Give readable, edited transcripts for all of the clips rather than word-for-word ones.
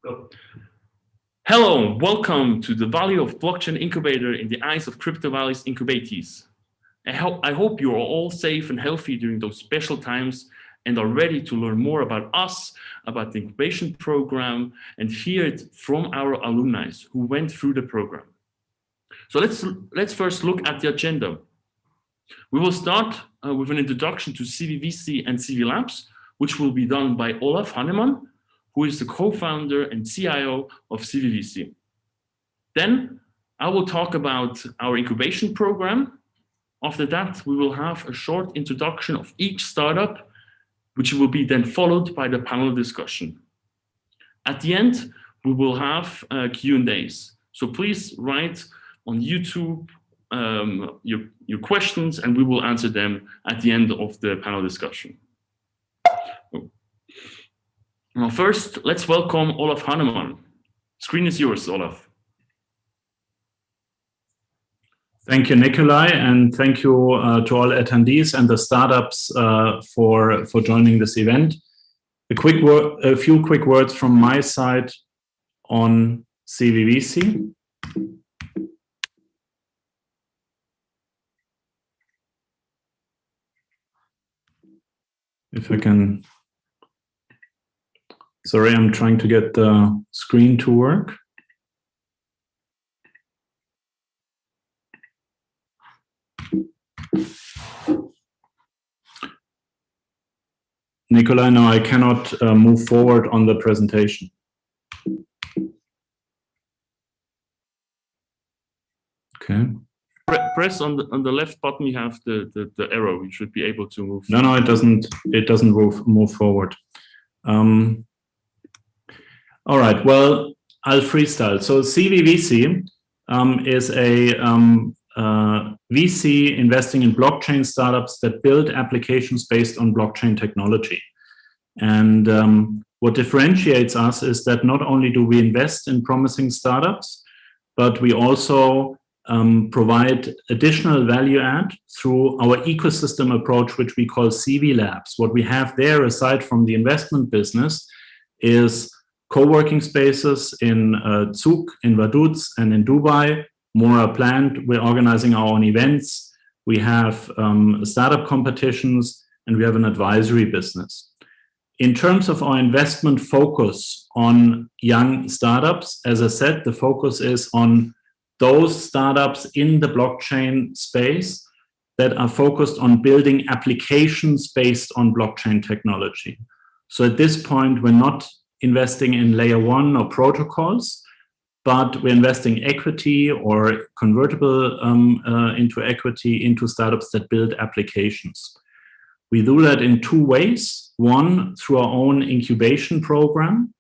Hello, welcome to the Value of Blockchain Incubator in the Eyes of Crypto Valley's Incubatees. I hope you are all safe and healthy during those special times and are ready to learn more about us, about the incubation program, and hear it from our alumni who went through the program. So let's first look at the agenda. We will start with an introduction to CVVC and CV Labs, which will be done by Olaf Hannemann, who is the co-founder and CIO of CVVC. Then I will talk about our incubation program. After that, we will have a short introduction of each startup, which will be then followed by the panel discussion. At the end, we will have Q&As. So please write on YouTube your questions, and we will answer them at the end of the panel discussion. Now, first, let's welcome Olaf Hannemann. Screen is yours, Olaf. Thank you, Nikolai, and thank you to all attendees and the startups for joining this event. A few quick words from my side on CVVC. If I can. Sorry, I'm trying to get the screen to work. Nikolai, no, I cannot move forward on the presentation. Okay. Press on the left button. You have the arrow. You should be able to move. No, it doesn't. It doesn't move forward. All right, well, I'll freestyle. So CVVC is a VC investing in blockchain startups that build applications based on blockchain technology. And what differentiates us is that not only do we invest in promising startups, but we also provide additional value add through our ecosystem approach, which we call CV Labs. What we have there, aside from the investment business, is co-working spaces in Zug, in Vaduz, and in Dubai. More are planned. We're organizing our own events. We have startup competitions, and we have an advisory business. In terms of our investment focus on young startups, as I said, the focus is on those startups in the blockchain space that are focused on building applications based on blockchain technology. So at this point, we're not investing in layer one or protocols, but we're investing equity or convertible into equity into startups that build applications. We do that in two ways. One, through our own incubation program,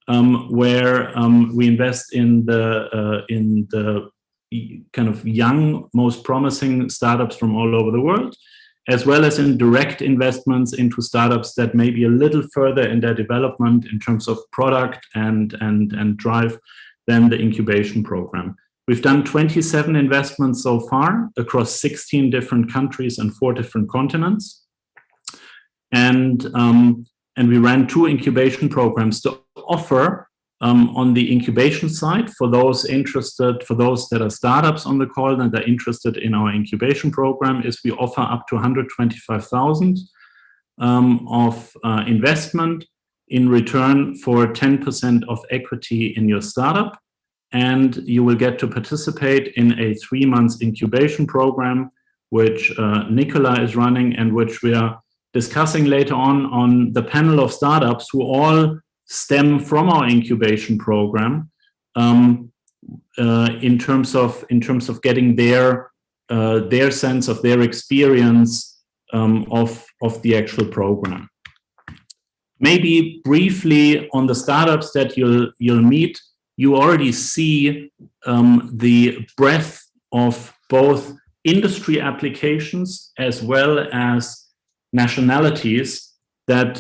where we invest in the kind of young, most promising startups from all over the world, as well as in direct investments into startups that may be a little further in their development in terms of product and drive than the incubation program. We've done 27 investments so far across 16 different countries and 4 different continents. And we ran 2 incubation programs to offer on the incubation side for those interested, for those that are startups on the call and are interested in our incubation program, is we offer up to 125,000 of investment in return for 10% of equity in your startup. And you will get to participate in a 3-month incubation program, which Nicola is running and which we are discussing later on the panel of startups who all stem from our incubation program in terms of getting their sense of their experience of the actual program. Maybe briefly on the startups that you'll meet, you already see the breadth of both industry applications as well as nationalities that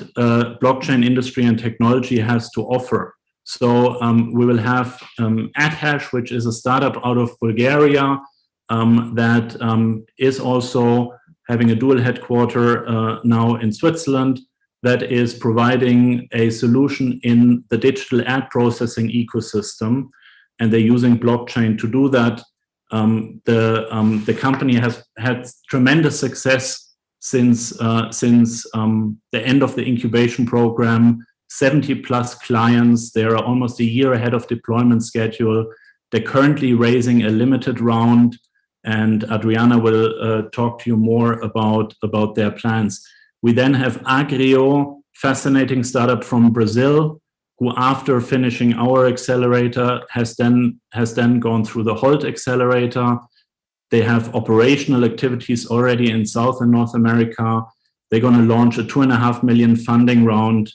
blockchain industry and technology has to offer. So we will have AdHash, which is a startup out of Bulgaria that is also having a dual headquarter now in Switzerland. that is providing a solution in the digital ad processing ecosystem, and they're using blockchain to do that. The company has had tremendous success since the end of the incubation program. 70 plus clients. They are almost a year ahead of deployment schedule. They're currently raising a limited round, and Adriana will talk to you more about their plans. We then have Agryo, fascinating startup from Brazil, who after finishing our accelerator has then gone through the Holt accelerator. They have operational activities already in South and North America. They're going to launch a $2.5 million funding round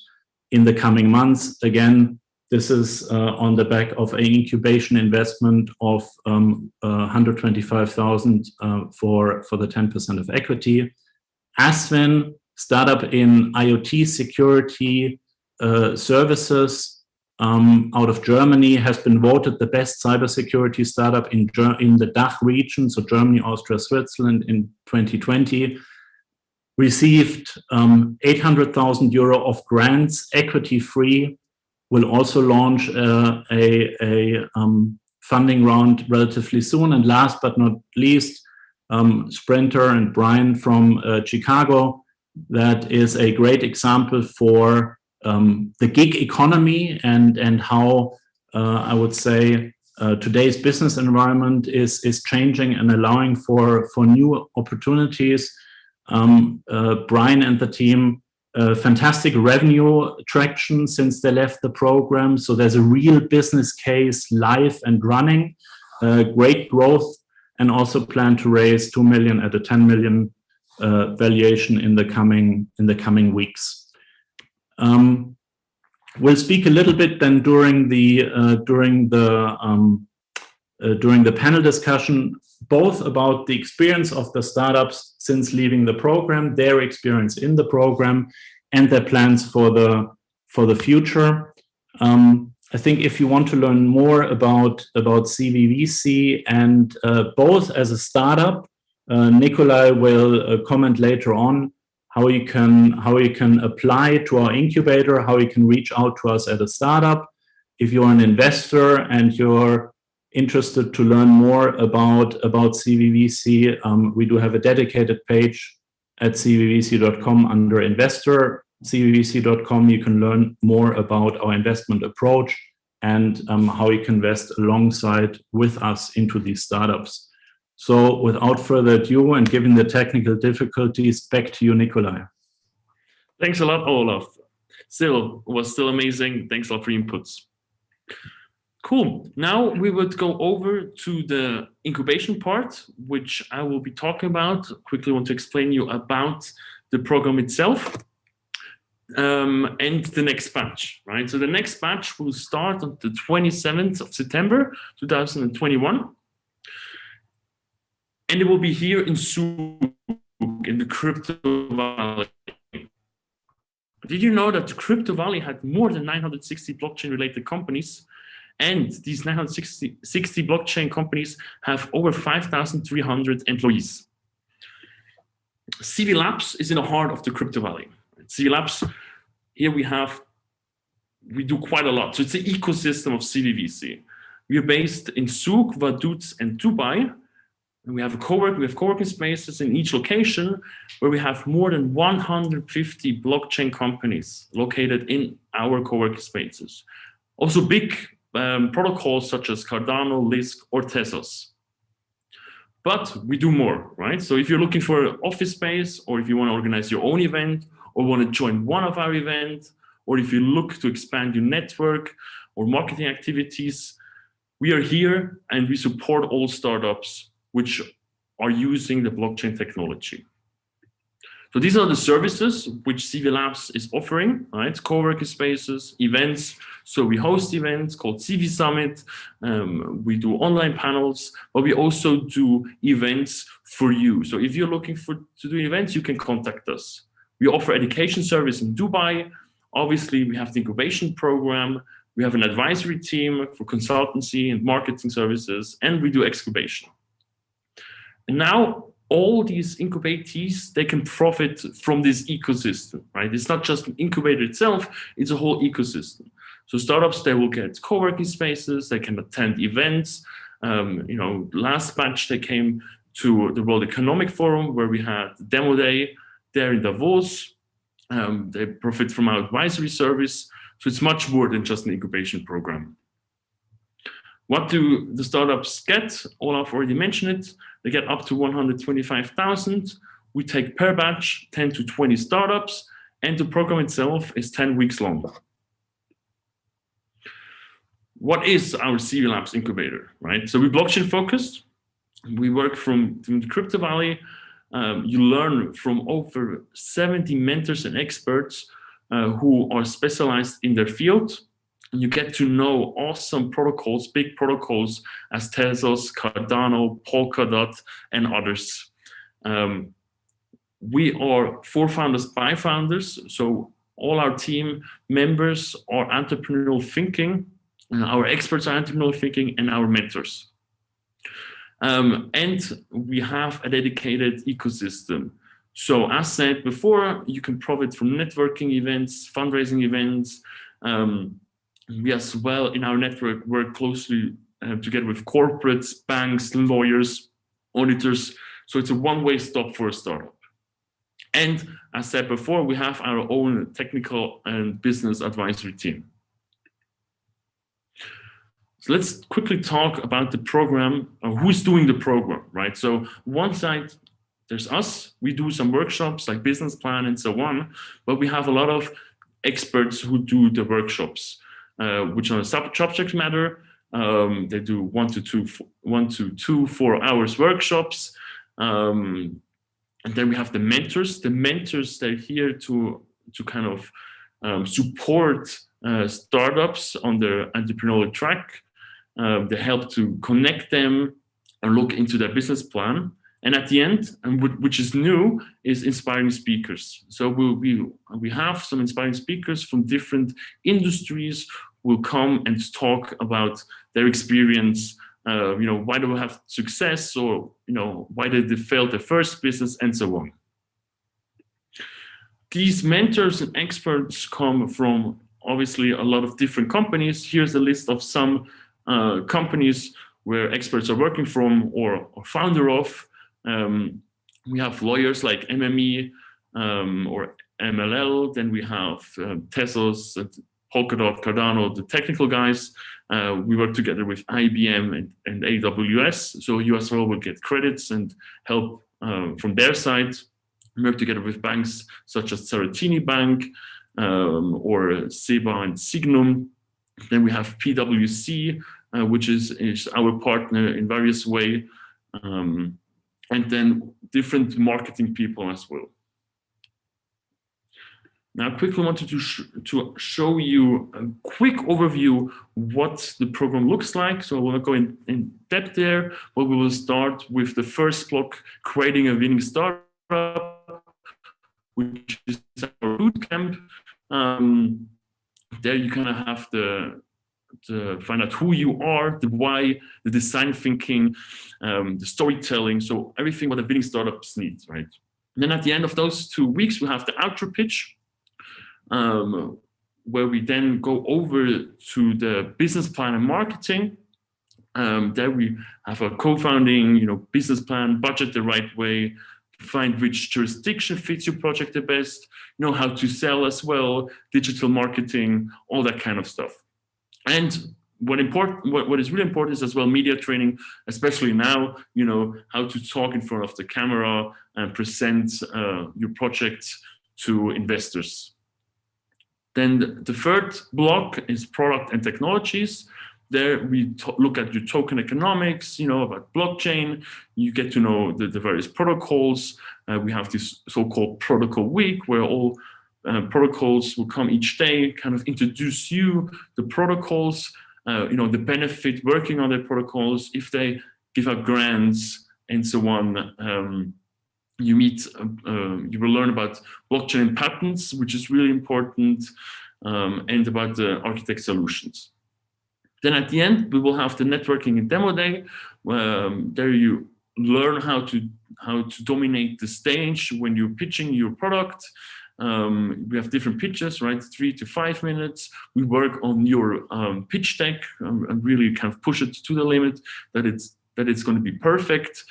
in the coming months. Again, this is on the back of an incubation investment of 125,000 for the 10% of equity. Asvin, startup in IoT security services out of Germany, has been voted the best cybersecurity startup in the DACH region, so Germany, Austria, Switzerland, in 2020. Received 800,000 euro of grants, equity free. Will also launch a funding round relatively soon. And last but not least, Sprinter and Brian from Chicago. That is a great example for the gig economy and how I would say today's business environment is changing and allowing for new opportunities. Brian and the team, fantastic revenue traction since they left the program. So there's a real business case live and running, great growth, and also plan to raise 2 million at a 10 million valuation in the coming weeks. We'll speak a little bit then during the panel discussion, both about the experience of the startups since leaving the program, their experience in the program, and their plans for the future. I think if you want to learn more about CVVC and both as a startup, Nikolai will comment later on how you can apply to our incubator, how you can reach out to us at a startup. If you're an investor and you're interested to learn more about CVVC, we do have a dedicated page at cvvc.com under investor. cvvc.com, you can learn more about our investment approach and how you can invest alongside with us into these startups. So without further ado, and given the technical difficulties, back to you, Nikolai. Thanks a lot, Olaf. It was still amazing. Thanks a lot for your inputs. Cool. Now we would go over to the incubation part, which I will be talking about. Quickly want to explain you about the program itself and the next batch, right? So the next batch will start on the 27th of September, 2021. And it will be here in Zug, in the Crypto Valley. Did you know that the Crypto Valley had more than 960 blockchain-related companies? And these 960 blockchain companies have over 5,300 employees. CV Labs is in the heart of the Crypto Valley. CV Labs, here we do quite a lot. So it's the ecosystem of CVVC. We are based in Zug, Vaduz, and Dubai. And we have co-working spaces in each location where we have more than 150 blockchain companies located in our co-working spaces. Also big protocols such as Cardano, Lisk, or Tezos. But we do more, right? So if you're looking for an office space, or if you want to organize your own event, or want to join one of our events, or if you look to expand your network or marketing activities, we are here and we support all startups which are using the blockchain technology. So these are the services which CV Labs is offering, right? Co-working spaces, events. So we host events called CV Summit. We do online panels, but we also do events for you. So if you're looking to do events, you can contact us. We offer education service in Dubai. Obviously, we have the incubation program. We have an advisory team for consultancy and marketing services, and we do excubation. And now all these incubatees, they can profit from this ecosystem, right? It's not just an incubator itself, it's a whole ecosystem. So startups, they will get co-working spaces, they can attend events. Last batch, they came to the World Economic Forum, where we had demo day there in Davos. They profit from our advisory service. So it's much more than just an incubation program. What do the startups get? Olaf already mentioned it. They get up to 125,000. We take per batch 10 to 20 startups, and the program itself is 10 weeks long. What is our CV Labs Incubator, right? So we're blockchain focused. We work from the Crypto Valley. You learn from over 70 mentors and experts who are specialized in their field. You get to know awesome protocols, big protocols as Tezos, Cardano, Polkadot, and others. We are for founders by founders, so all our team members are entrepreneurial thinking, our experts are entrepreneurial thinking, and our mentors. And we have a dedicated ecosystem. So as said before, you can profit from networking events, fundraising events. We as well in our network work closely together with corporates, banks, lawyers, auditors. So it's a one-way stop for a startup. And as said before, we have our own technical and business advisory team. So let's quickly talk about the program, who's doing the program, right? So one side, there's us, we do some workshops like business plan and so on, but we have a lot of experts who do the workshops, which are subject matter. They do 1 to 2 4-hour workshops. And then we have the mentors. The mentors, they're here to kind of support startups on their entrepreneurial track. They help to connect them and look into their business plan. And at the end, which is new, is inspiring speakers. So we have some inspiring speakers from different industries will come and talk about their experience. Why do we have success, or why did they fail their first business, and so on. These mentors and experts come from obviously a lot of different companies. Here's a list of some companies where experts are working from or founder of. We have lawyers like MME or MLL. Then we have Tezos, Polkadot, Cardano, the technical guys. We work together with IBM and AWS. So you as well will get credits and help from their side. We work together with banks such as Saratini Bank or Seba and Signum. Then we have PwC, which is our partner in various ways. And then different marketing people as well. Now, I quickly wanted to show you a quick overview what the program looks like. So I will not go in depth there, but we will start with the first block, creating a winning startup, which is our bootcamp. There you kind of have to find out who you are, the why, the design thinking, the storytelling, so everything what the winning startups need, right? And then at the end of those 2 weeks, we have the outro pitch, where we then go over to the business plan and marketing. There we have a co-founding, business plan, budget the right way, find which jurisdiction fits your project the best, how to sell as well, digital marketing, all that kind of stuff. And what is really important is as well media training, especially now, how to talk in front of the camera and present your project to investors. Then the third block is product and technologies. There we look at your token economics, about blockchain. You get to know the various protocols. We have this so-called protocol week where all protocols will come each day, kind of introduce you the protocols, the benefit working on the protocols, if they give out grants and so on. You will learn about blockchain and patents, which is really important, and about the architect solutions. Then at the end, we will have the networking and demo day. There you learn how to dominate the stage when you're pitching your product. We have different pitches, right? 3 to 5 minutes. We work on your pitch deck and really kind of push it to the limit that it's going to be perfect.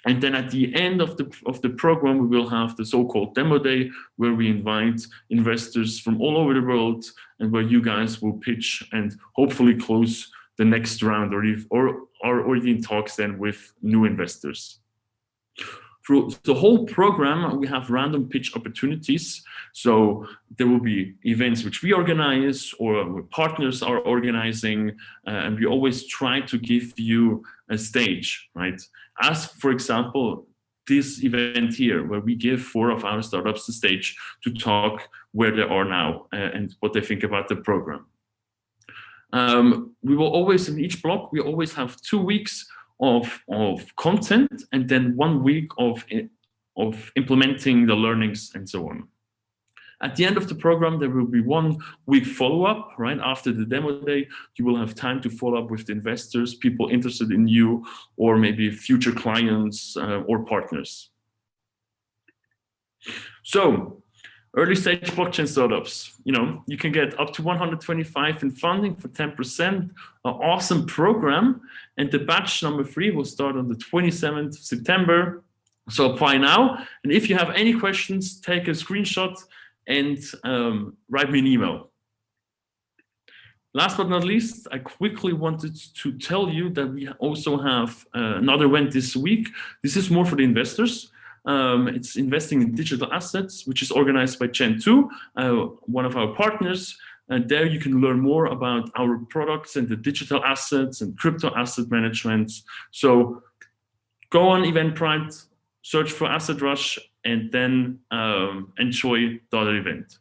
And then at the end of the program, we will have the so-called demo day, where we invite investors from all over the world, and where you guys will pitch and hopefully close the next round, or are already in talks then with new investors. Through the whole program, we have random pitch opportunities. So there will be events which we organize or partners are organizing, and we always try to give you a stage, right? As, for example, this event here, where we give 4 of our startups the stage to talk where they are now and what they think about the program. We will always, in each block, we always have 2 weeks of content, and then 1 week of implementing the learnings and so on. At the end of the program, there will be 1 week follow-up, right? After the demo day, you will have time to follow up with the investors, people interested in you, or maybe future clients or partners. So, early stage blockchain startups, you can get up to 125 in funding for 10%, an awesome program. And the batch number 3 will start on the 27th of September. So apply now. And if you have any questions, take a screenshot and write me an email. Last but not least, I quickly wanted to tell you that we also have another event this week. This is more for the investors. It's investing in digital assets, which is organized by Gen2, one of our partners. And there you can learn more about our products and the digital assets and crypto asset management. So go on Eventbrite, search for Asset Rush, and then enjoy the other event.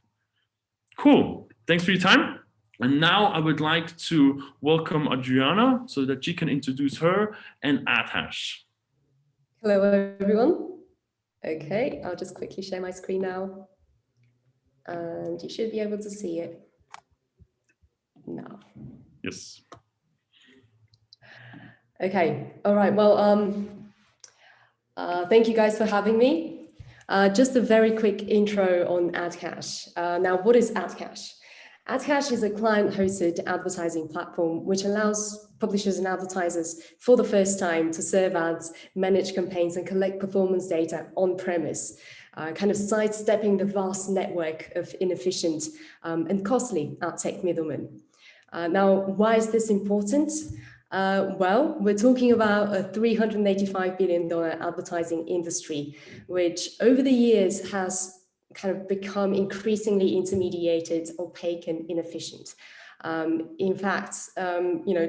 Cool. Thanks for your time. And now I would like to welcome Adriana so that she can introduce her and AdHash. Hello, everyone. Okay, I'll just quickly share my screen now. And you should be able to see it now. Yes. Okay, all right. Well, thank you guys for having me. Just a very quick intro on AdHash. Now, what is AdHash? AdHash is a client-hosted advertising platform which allows publishers and advertisers for the first time to serve ads, manage campaigns, and collect performance data on-premise, kind of sidestepping the vast network of inefficient and costly ad tech middlemen. Now, why is this important? Well, we're talking about a $385 billion advertising industry, which over the years has kind of become increasingly intermediated, opaque, and inefficient. In fact,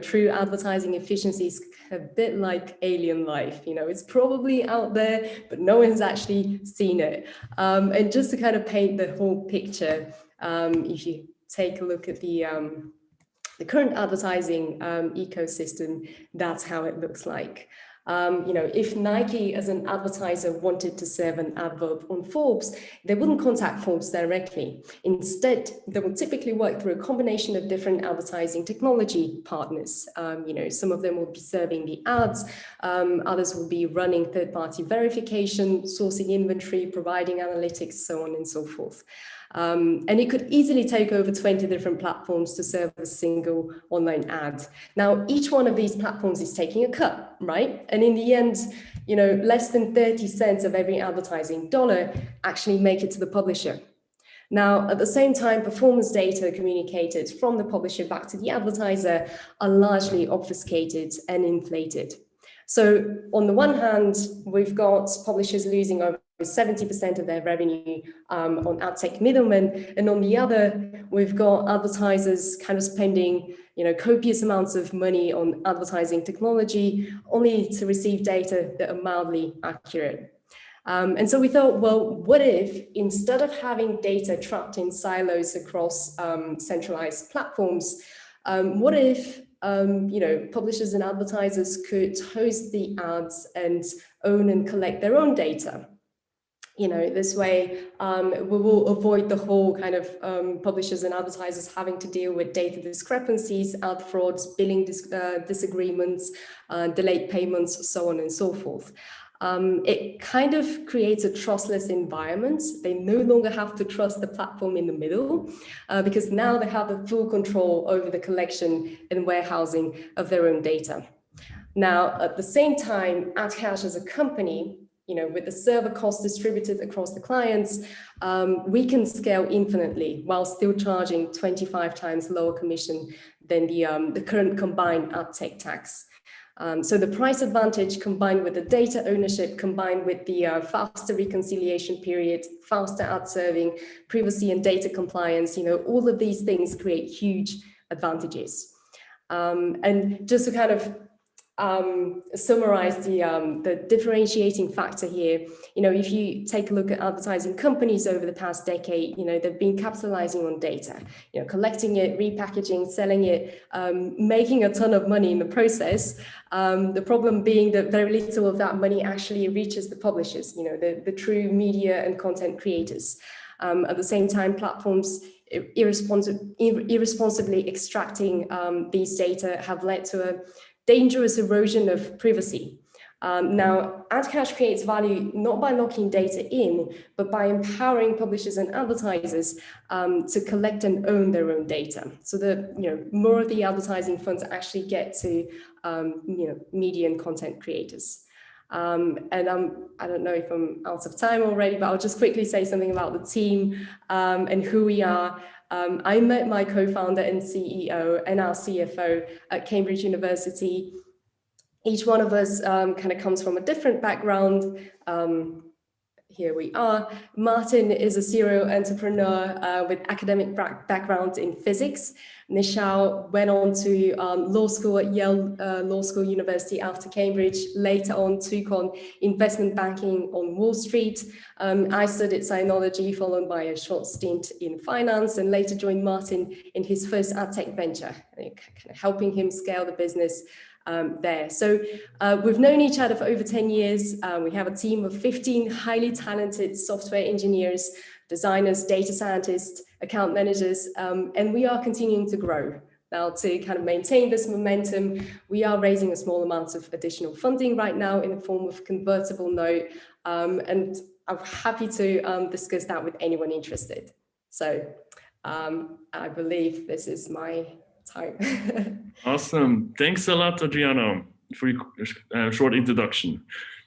true advertising efficiency is a bit like alien life. It's probably out there, but no one's actually seen it. And just to kind of paint the whole picture, if you take a look at the current advertising ecosystem, that's how it looks like. If Nike as an advertiser wanted to serve an advert on Forbes, they wouldn't contact Forbes directly. Instead, they would typically work through a combination of different advertising technology partners. Some of them will be serving the ads, others will be running third-party verification, sourcing inventory, providing analytics, so on and so forth. And it could easily take over 20 different platforms to serve a single online ad. Now, each one of these platforms is taking a cut, right? And in the end, less than 30 cents of every advertising dollar actually make it to the publisher. Now, at the same time, performance data communicated from the publisher back to the advertiser are largely obfuscated and inflated. So on the one hand, we've got publishers losing over 70% of their revenue on ad tech middlemen, and on the other, we've got advertisers kind of spending, copious amounts of money on advertising technology, only to receive data that are mildly accurate. And so we thought, well, what if instead of having data trapped in silos across centralized platforms, what if publishers and advertisers could host the ads and own and collect their own data? This way, we will avoid the whole kind of publishers and advertisers having to deal with data discrepancies, ad frauds, billing disagreements, delayed payments, so on and so forth. It kind of creates a trustless environment. They no longer have to trust the platform in the middle because now they have the full control over the collection and warehousing of their own data. Now, at the same time, AdHash as a company, with the server costs distributed across the clients, we can scale infinitely while still charging 25 times lower commission than the current combined ad tech tax. So the price advantage combined with the data ownership, combined with the faster reconciliation period, faster ad serving, privacy and data compliance, all of these things create huge advantages. And just to kind of summarize the differentiating factor here, if you take a look at advertising companies over the past decade, they've been capitalizing on data, collecting it, repackaging, selling it, making a ton of money in the process. The problem being that very little of that money actually reaches the publishers, the true media and content creators. At the same time, platforms irresponsibly extracting these data have led to a dangerous erosion of privacy. Now, AdHash creates value not by locking data in, but by empowering publishers and advertisers to collect and own their own data, so that more of the advertising funds actually get to media and content creators. And I don't know if I'm out of time already, but I'll just quickly say something about the team and who we are. I met my co-founder and CEO and our CFO at Cambridge University. Each one of us kind of comes from a different background. Here we are. Martin is a serial entrepreneur with academic background in physics. Nishal went on to law school at Yale Law School University after Cambridge, later on took on investment banking on Wall Street. I studied sinology, followed by a short stint in finance, and later joined Martin in his first ad tech venture, kind of helping him scale the business there. So we've known each other for over 10 years. We have a team of 15 highly talented software engineers, designers, data scientists, account managers, and we are continuing to grow. Now, to kind of maintain this momentum, we are raising a small amount of additional funding right now in the form of convertible note, and I'm happy to discuss that with anyone interested. So I believe this is my time. Awesome. Thanks a lot, Adriana, for your short introduction.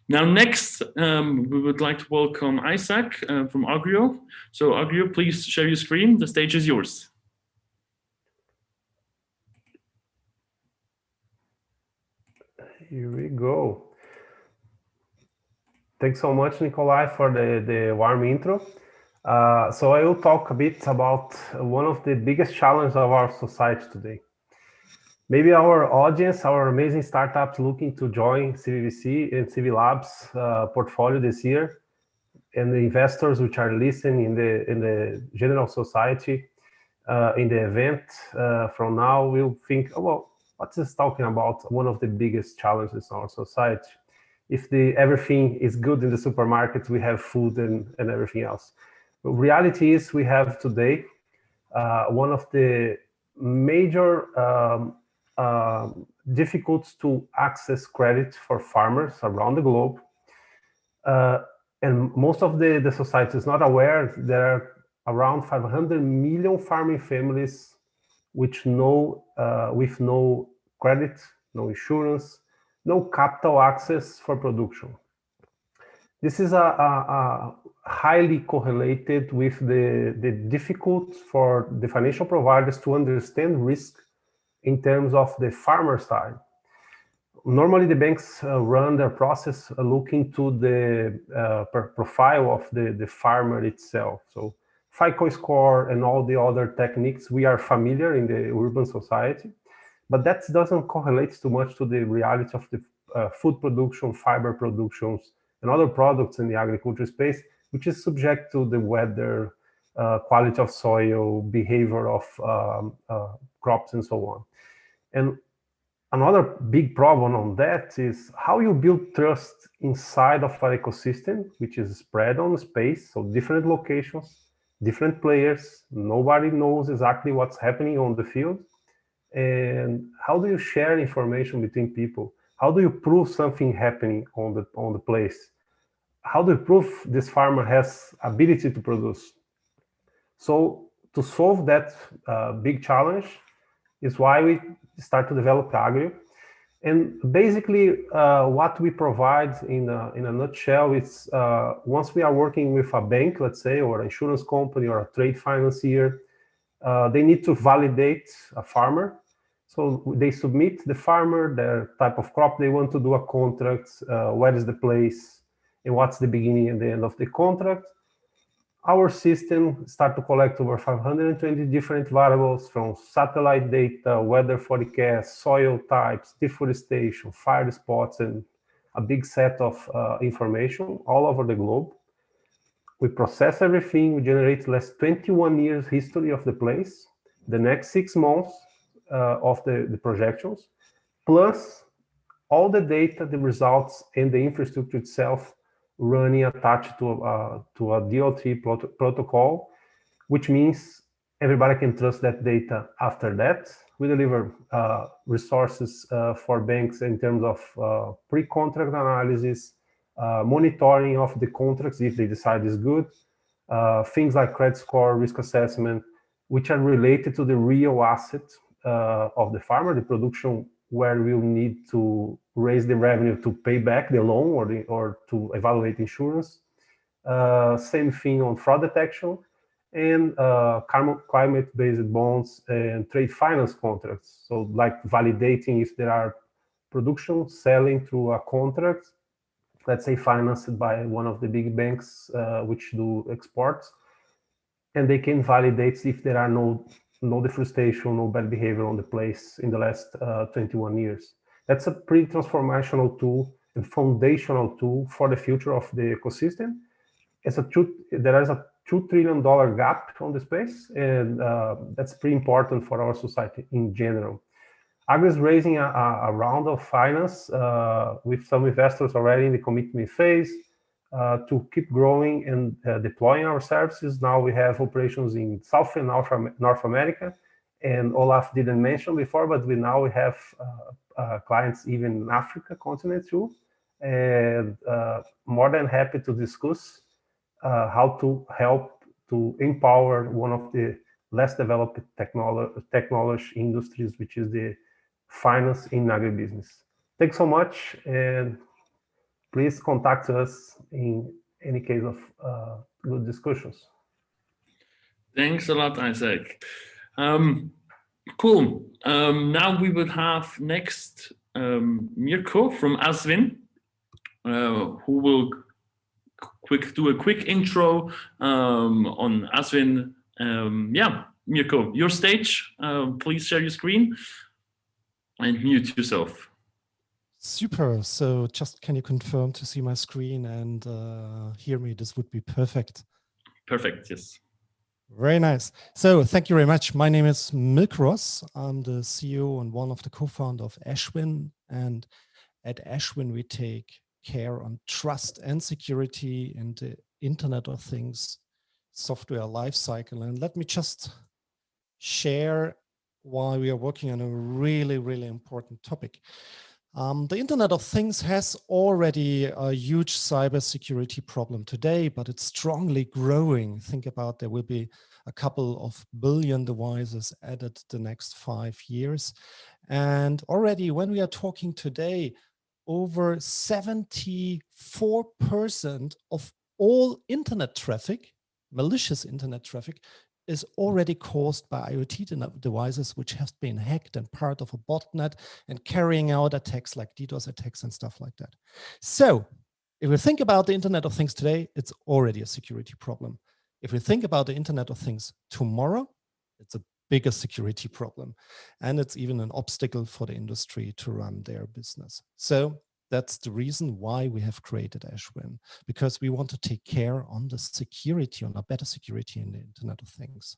Now, next, we would like to welcome Isaac from Agryo. So, Agryo, please share your screen. The stage is yours. Here we go. Thanks so much, Nikolai, for the warm intro. So I will talk a bit about one of the biggest challenges of our society today. Maybe our audience, our amazing startups looking to join CVVC and CV Labs portfolio this year, and the investors which are listening in the general society in the event from now will think, oh, well, what's this talking about? One of the biggest challenges in our society. If everything is good in the supermarkets, we have food and everything else. But reality is we have today one of the major difficulties to access credit for farmers around the globe. And most of the society is not aware there are around 500 million farming families with no credit, no insurance, no capital access for production. This is a highly correlated with the difficult for the financial providers to understand risk in terms of the farmer side. Normally, the banks run their process looking to the profile of the farmer itself. So FICO score and all the other techniques we are familiar in the urban society, but that doesn't correlate too much to the reality of the food production, fiber productions, and other products in the agriculture space, which is subject to the weather, quality of soil, behavior of crops, and so on. And another big problem on that is how you build trust inside of an ecosystem, which is spread on space, so different locations, different players, nobody knows exactly what's happening on the field. And how do you share information between people? How do you prove something happening on the place? How do you prove this farmer has ability to produce? So to solve that big challenge is why we start to develop Agryo. And basically, what we provide in a nutshell is once we are working with a bank, let's say, or an insurance company or a trade financier, they need to validate a farmer. So they submit the farmer, their type of crop they want to do a contract, where is the place, and what's the beginning and the end of the contract. Our system starts to collect over 520 different variables from satellite data, weather forecast, soil types, deforestation, fire spots, and a big set of information all over the globe. We process everything, we generate last 21 years history of the place, the next 6 months of the projections, plus all the data, the results, and the infrastructure itself running attached to a DLT protocol, which means everybody can trust that data after that. We deliver resources for banks in terms of pre-contract analysis, monitoring of the contracts if they decide is good, things like credit score, risk assessment, which are related to the real asset of the farmer, the production where we'll need to raise the revenue to pay back the loan or to evaluate insurance. Same thing on fraud detection and climate-based bonds and trade finance contracts. So like validating if there are production selling through a contract, let's say financed by one of the big banks which do exports, and they can validate if there are no deforestation, no bad behavior on the place in the last 21 years. That's a pretty transformational tool and foundational tool for the future of the ecosystem. There is a $2 trillion gap on the space, and that's pretty important for our society in general. Agryo is raising a round of finance with some investors already in the commitment phase to keep growing and deploying our services. Now we have operations in South and North America, and Olaf didn't mention before, but we have clients even in Africa continent too, and more than happy to discuss how to help to empower one of the less developed technology industries, which is the finance in agribusiness. Thanks so much, and please contact us in any case of good discussions. Thanks a lot, Isaac. Cool. Now we would have next Mirko from Asvin, who will do a quick intro on Asvin. Yeah, Mirko, your stage. Please share your screen and mute yourself. Super. So just can you confirm to see my screen and hear me? This would be perfect. Perfect, yes. Very nice. So thank you very much. My name is Mirko. I'm the CEO and one of the co-founder of Asvin. And at Asvin, we take care on trust and security in the Internet of Things software lifecycle. And let me just share why we are working on a really, really important topic. The Internet of Things has already a huge cybersecurity problem today, but it's strongly growing. Think about there will be a couple of billion devices added the next 5 years. And already when we are talking today, over 74% of all internet traffic, malicious internet traffic, is already caused by IoT devices which have been hacked and part of a botnet and carrying out attacks like DDoS attacks and stuff like that. So if we think about the Internet of Things today, it's already a security problem. If we think about the Internet of Things tomorrow, it's a bigger security problem. And it's even an obstacle for the industry to run their business. So that's the reason why we have created Asvin, because we want to take care on the security, on a better security in the Internet of Things.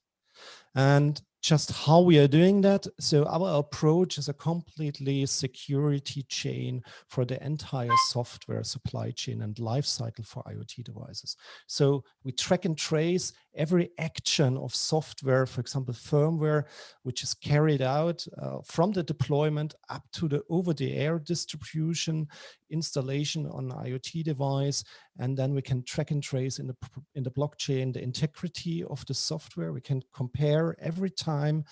And just how we are doing that. So our approach is a completely security chain for the entire software supply chain and life cycle for IoT devices. So we track and trace every action of software, for example, firmware, which is carried out from the deployment up to the over-the-air distribution, installation on IoT device, and then we can track and trace in the blockchain the integrity of the software. We can compare every time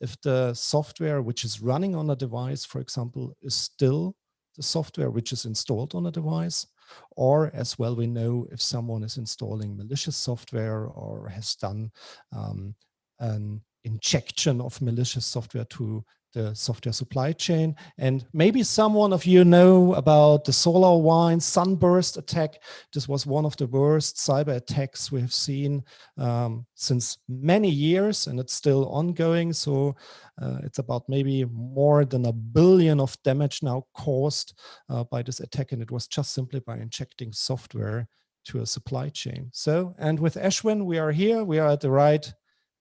if the software which is running on a device, for example, is still the software which is installed on a device, or as well we know if someone is installing malicious software or has done an injection of malicious software to the software supply chain. And maybe someone of you know about the SolarWinds sunburst attack. This was one of the worst cyber attacks we have seen since many years, and it's still ongoing. So it's about maybe more than $1 billion of damage now caused by this attack, and it was just simply by injecting software to a supply chain. So, and with Asvin, we are here. We are at the right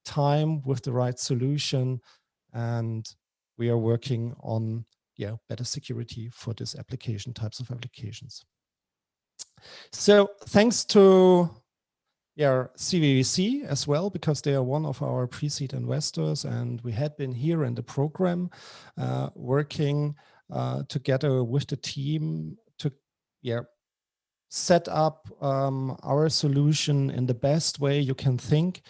time with the right solution, and we are working on better security for this types of applications. So thanks to CVVC as well, because they are one of our pre-seed investors, and we had been here in the program working together with the team to set up our solution in the best way you can think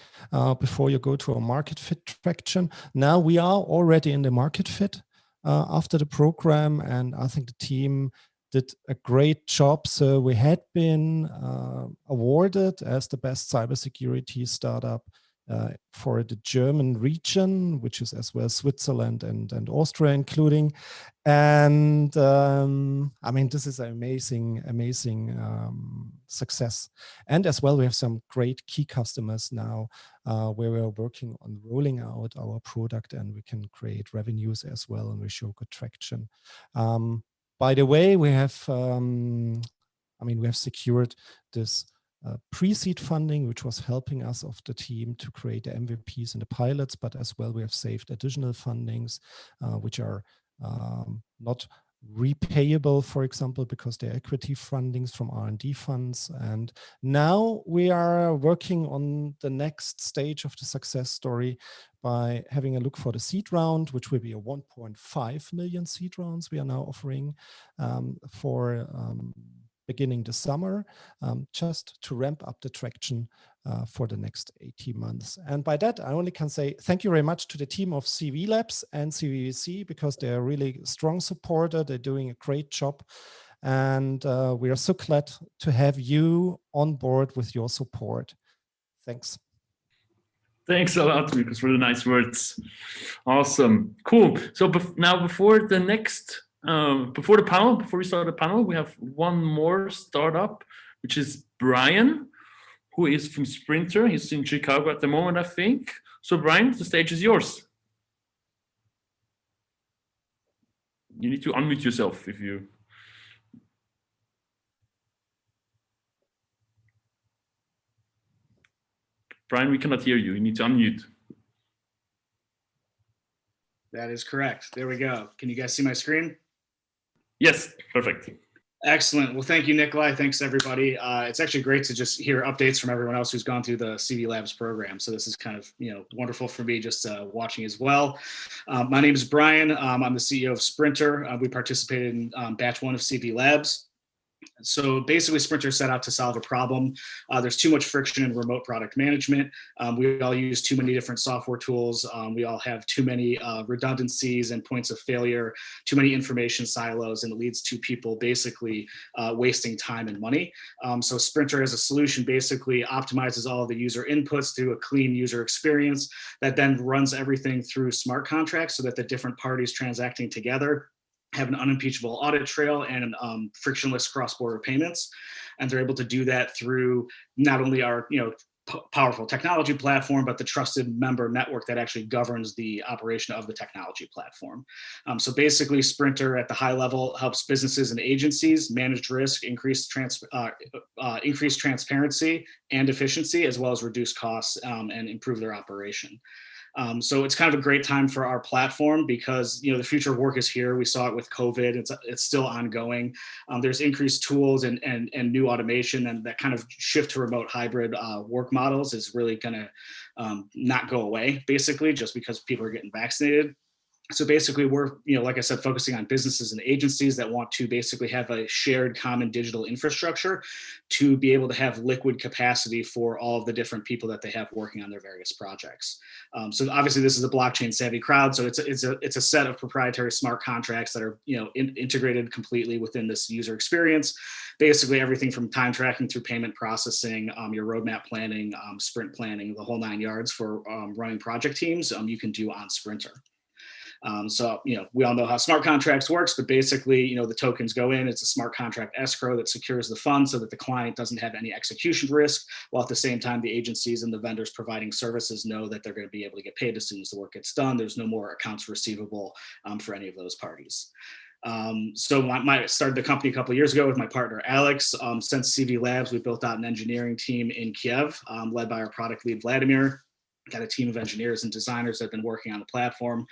before you go to a market fit traction. Now we are already in the market fit after the program, and I think the team did a great job. So we had been awarded as the best cybersecurity startup for the German region, which is as well Switzerland and Austria including. And I mean, this is an amazing success. And as well, we have some great key customers now where we are working on rolling out our product, and we can create revenues as well, and we show good traction. By the way, we have, we have secured this pre-seed funding, which was helping us of the team to create the MVPs and the pilots, but as well we have saved additional fundings, which are not repayable, for example, because they're equity fundings from R&D funds. And now we are working on the next stage of the success story by having a look for the seed round, which will be a 1.5 million seed rounds we are now offering for beginning the summer, just to ramp up the traction for the next 18 months. And by that, I only can say thank you very much to the team of CV Labs and CVVC, because they are really strong supporter. They're doing a great job. And we are so glad to have you on board with your support. Thanks. Thanks a lot, Lucas, for the nice words. Awesome. Cool. So now before the next before we start the panel, we have one more startup, which is Brian, who is from Sprinter. He's in Chicago at the moment, I think. So Brian, the stage is yours. You need to unmute yourself if you... Brian, we cannot hear you. You need to unmute. That is correct. There we go. Can you guys see my screen? Yes, perfect. Excellent. Well, thank you, Nikolai. Thanks, everybody. It's actually great to just hear updates from everyone else who's gone through the CV Labs program. So this is kind of, wonderful for me just watching as well. My name is Brian. I'm the CEO of Sprinter. We participated in batch 1 of CV Labs. So basically, Sprinter set out to solve a problem. There's too much friction in remote product management. We all use too many different software tools. We all have too many redundancies and points of failure, too many information silos, and it leads to people basically wasting time and money. So Sprinter as a solution basically optimizes all of the user inputs through a clean user experience that then runs everything through smart contracts so that the different parties transacting together have an unimpeachable audit trail and frictionless cross-border payments. And they're able to do that through not only our powerful technology platform, but the trusted member network that actually governs the operation of the technology platform. So basically, Sprinter at the high level helps businesses and agencies manage risk, increase transparency and efficiency, as well as reduce costs and improve their operation. So it's kind of a great time for our platform because, you know, the future of work is here. We saw it with COVID. It's still ongoing. There's increased tools and new automation, and that kind of shift to remote hybrid work models is really going to not go away, basically, just because people are getting vaccinated. So basically, we're, you know, like I said, focusing on businesses and agencies that want to basically have a shared common digital infrastructure to be able to have liquid capacity for all of the different people that they have working on their various projects. So obviously, this is a blockchain savvy crowd. So it's a set of proprietary smart contracts that are, you know, integrated completely within this user experience. Basically, everything from time tracking through payment processing, your roadmap planning, sprint planning, the whole 9 yards for running project teams, you can do on Sprinter. So, you know, we all know how smart contracts works, but basically, you know, the tokens go in, it's a smart contract escrow that secures the funds so that the client doesn't have any execution risk, while at the same time, the agencies and the vendors providing services know that they're going to be able to get paid as soon as the work gets done. There's no more accounts receivable for any of those parties. So I started the company a couple of years ago with my partner, Alex. Since CV Labs, we built out an engineering team in Kiev, led by our product lead, Vladimir. Got a team of engineers and designers that have been working on the platform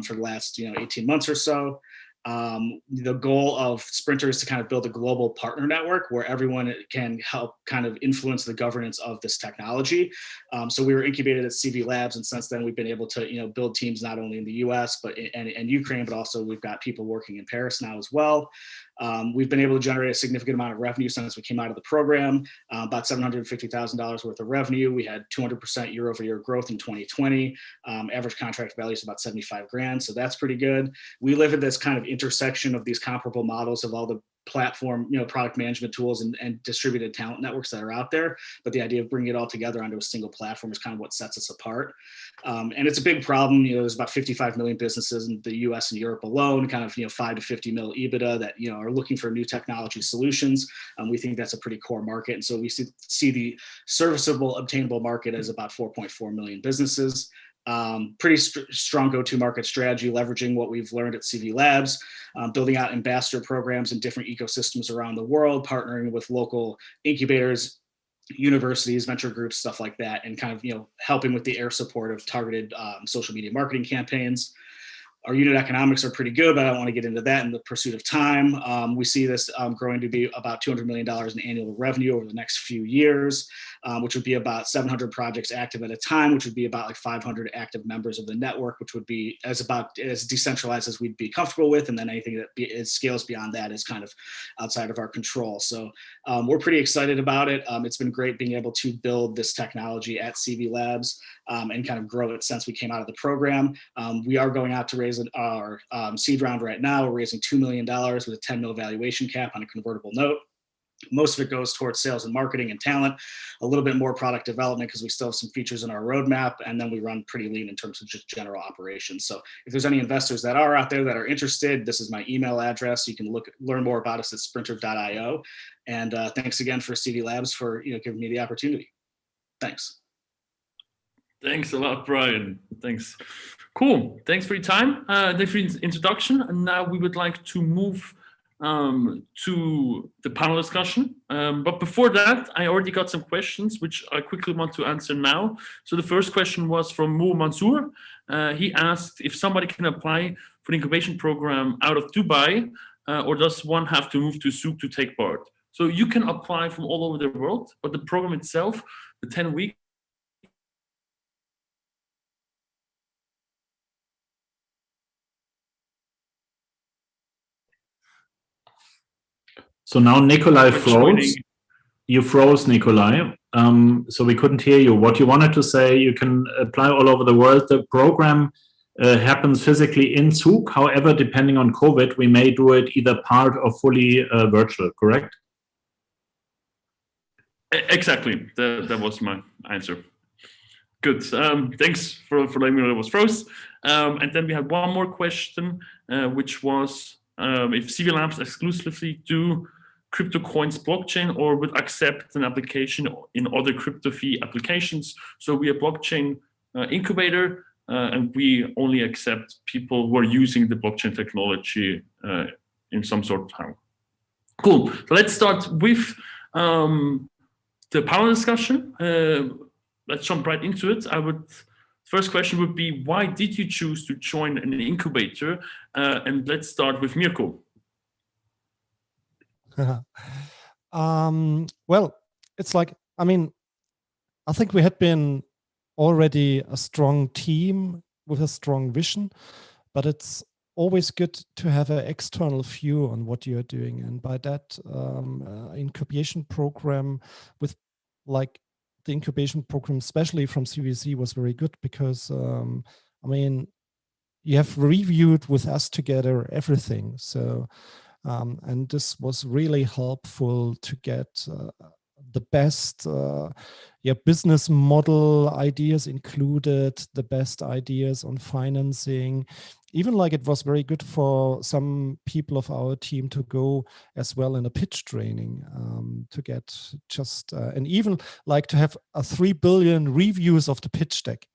for the last 18 months or so. The goal of Sprinter is to kind of build a global partner network where everyone can help kind of influence the governance of this technology. So we were incubated at CV Labs, and since then we've been able to build teams not only in the US and Ukraine, but also we've got people working in Paris now as well. We've been able to generate a significant amount of revenue since we came out of the program, about $750,000 worth of revenue. We had 200% year-over-year growth in 2020. Average contract value is about 75 grand, so that's pretty good. We live at this kind of intersection of these comparable models of all the platform, product management tools and distributed talent networks that are out there. But the idea of bringing it all together onto a single platform is kind of what sets us apart. And it's a big problem. There's about 55 million businesses in the US and Europe alone, kind of, 5 to 50 mil EBITDA that, are looking for new technology solutions. We think that's a pretty core market. And so we see the serviceable, obtainable market as about 4.4 million businesses. Pretty strong go-to-market strategy, leveraging what we've learned at CV Labs, building out ambassador programs in different ecosystems around the world, partnering with local incubators, universities, venture groups, stuff like that, and kind of helping with the air support of targeted social media marketing campaigns. Our unit economics are pretty good, but I don't want to get into that in the pursuit of time. We see this growing to be about $200 million in annual revenue over the next few years, which would be about 700 projects active at a time, which would be about like 500 active members of the network, which would be about as decentralized as we'd be comfortable with. And then anything that scales beyond that is kind of outside of our control. So we're pretty excited about it. It's been great being able to build this technology at CV Labs and kind of grow it since we came out of the program. We are going out to raise our seed round right now. We're raising $2 million with a 10 mil valuation cap on a convertible note. Most of it goes towards sales and marketing and talent, a little bit more product development because we still have some features in our roadmap, and then we run pretty lean in terms of just general operations. So if there's any investors that are out there that are interested, this is my email address. You can learn more about us at sprinter.io. And thanks again for CV Labs for giving me the opportunity. Thanks. Thanks a lot, Brian. Thanks. Cool. Thanks for your time. Thanks for your introduction. And now we would like to move to the panel discussion. But before that, I already got some questions, which I quickly want to answer now. So the first question was from Mo Mansour. He asked if somebody can apply for the incubation program out of Dubai, or does one have to move to Zug to take part? So you can apply from all over the world, but the program itself, the 10 weeks, So now Nikolai froze. You froze, Nikolai. So we couldn't hear you. What you wanted to say, you can apply all over the world. The program happens physically in Zug. However, depending on COVID, we may do it either part or fully virtual, correct? Exactly. That was my answer. Good. Thanks for letting me know it was froze. And then we had one more question, which was if CV Labs exclusively do crypto coins blockchain or would accept an application in other crypto fee applications. So we are blockchain incubator, and we only accept people who are using the blockchain technology in some sort of how. Cool. So let's start with the panel discussion. Let's jump right into it. I would First question would be, why did you choose to join an incubator? And let's start with Mirko. Well, it's like, I mean, I think we had been already a strong team with a strong vision, but it's always good to have an external view on what you're doing. And by that, incubation program with like the incubation program, especially from CVC, was very good because, I mean, you have reviewed with us together everything. So, and this was really helpful to get the best business model ideas included, the best ideas on financing. Even like it was very good for some people of our team to go as well in a pitch training to get just, and even like to have a 3 billion reviews of the pitch deck,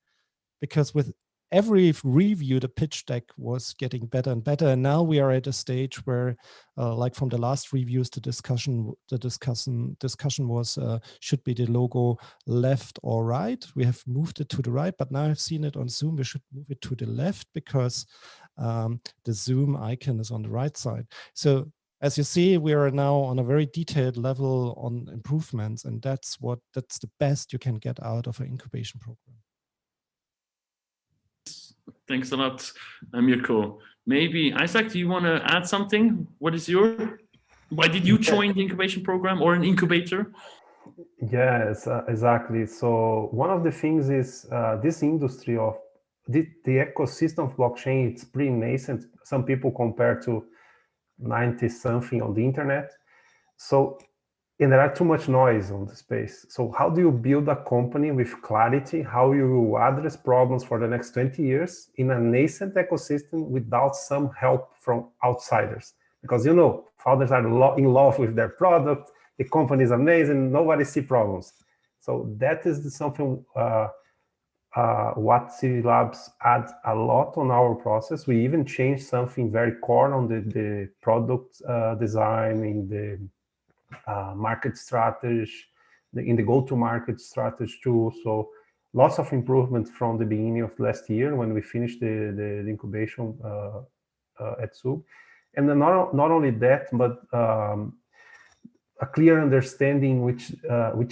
because with every review, the pitch deck was getting better and better. And now we are at a stage where, like from the last reviews, the discussion was should be the logo left or right. We have moved it to the right, but now I've seen it on Zoom. We should move it to the left because the Zoom icon is on the right side. So as you see, we are now on a very detailed level on improvements, and that's the best you can get out of an incubation program. Thanks a lot, Mirko. Maybe Isaac, do you want to add something? Why did you join the incubation program or an incubator? Yes, exactly. So one of the things is this industry of the ecosystem of blockchain, it's pretty nascent. Some people compare to 90 something on the internet. So, and there are too much noise on the space. So how do you build a company with clarity, how you will address problems for the next 20 years in a nascent ecosystem without some help from outsiders? Because, you know, founders are in love with their product, the company is amazing, nobody see problems. So that is something what CV Labs adds a lot on our process. We even changed something very core on the product design, in the market strategy, in the go-to-market strategy too. So lots of improvement from the beginning of last year when we finished the incubation at SUB. And then not only that, but a clear understanding which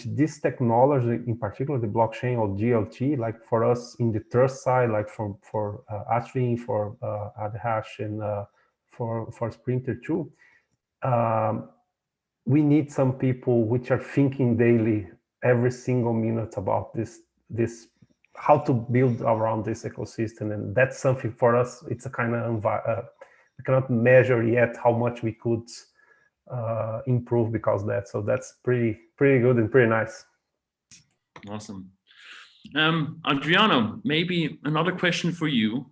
this technology, in particular the blockchain or GLT, like for us in the trust side, like for Asvin, for AdHash, and for Sprinter too, we need some people which are thinking daily, every single minute about this how to build around this ecosystem. And that's something for us, it's a kind of, we cannot measure yet how much we could improve because of that. So that's pretty good and pretty nice. Awesome. Adriano, maybe another question for you.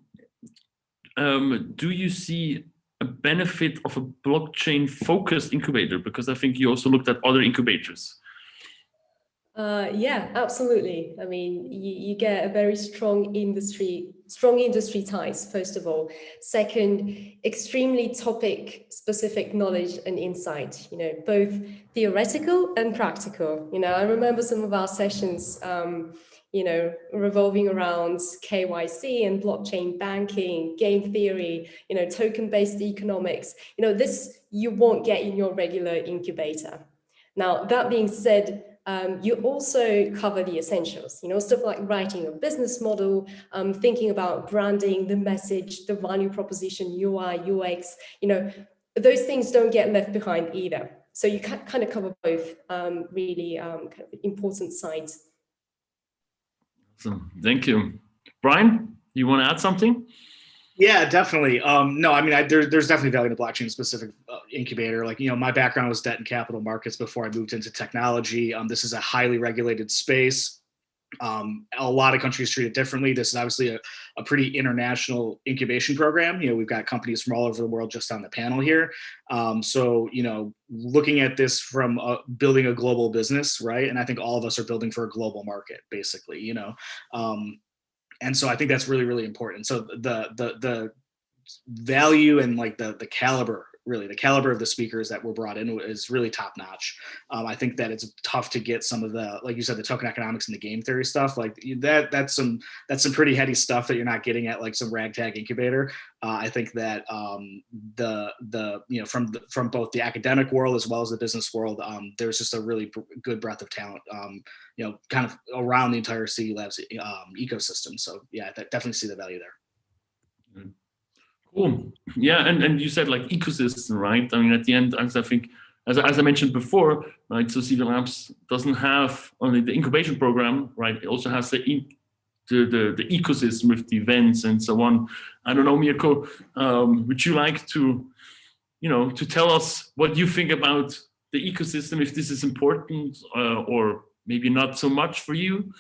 Do you see a benefit of a blockchain-focused incubator? Because I think you also looked at other incubators. Yeah, absolutely. I mean, you get a very strong industry ties, first of all. Second, extremely topic-specific knowledge and insight, you know, both theoretical and practical. You know, I remember some of our sessions, you know, revolving around KYC and blockchain banking, game theory, you know, token-based economics. You know, this you won't get in your regular incubator. Now, that being said, you also cover the essentials, you know, stuff like writing a business model, thinking about branding, the message, the value proposition, UI, UX, you know, those things don't get left behind either. So you can kind of cover both really kind of important sides. Awesome. Thank you. Brian, you want to add something? Yeah, definitely. No, I mean, there's definitely value in a blockchain specific incubator. Like, you know, my background was debt and capital markets before I moved into technology. This is a highly regulated space. A lot of countries treat it differently. This is obviously a pretty international incubation program. You know, we've got companies from all over the world just on the panel here. So, you know, looking at this from building a global business, right? And I think all of us are building for a global market, basically, you know. And so I think that's really, really important. So the value and like the caliber really. The caliber of the speakers that were brought in is really top notch. I think that it's tough to get some of the, like you said, the token economics and the game theory stuff. Like that's some pretty heady stuff that you're not getting at like some ragtag incubator. I think that from both the academic world as well as the business world, there's just a really good breadth of talent, kind of around the entire CV Labs ecosystem. So yeah, I definitely see the value there. Cool. Yeah, and you said like ecosystem, right? I mean, at the end, as I mentioned before, right? So CV Labs doesn't have only the incubation program, right? It also has the ecosystem with the events and so on. I don't know, Mirko, would you like to, to tell us what you think about the ecosystem, if this is important or maybe not so much for you?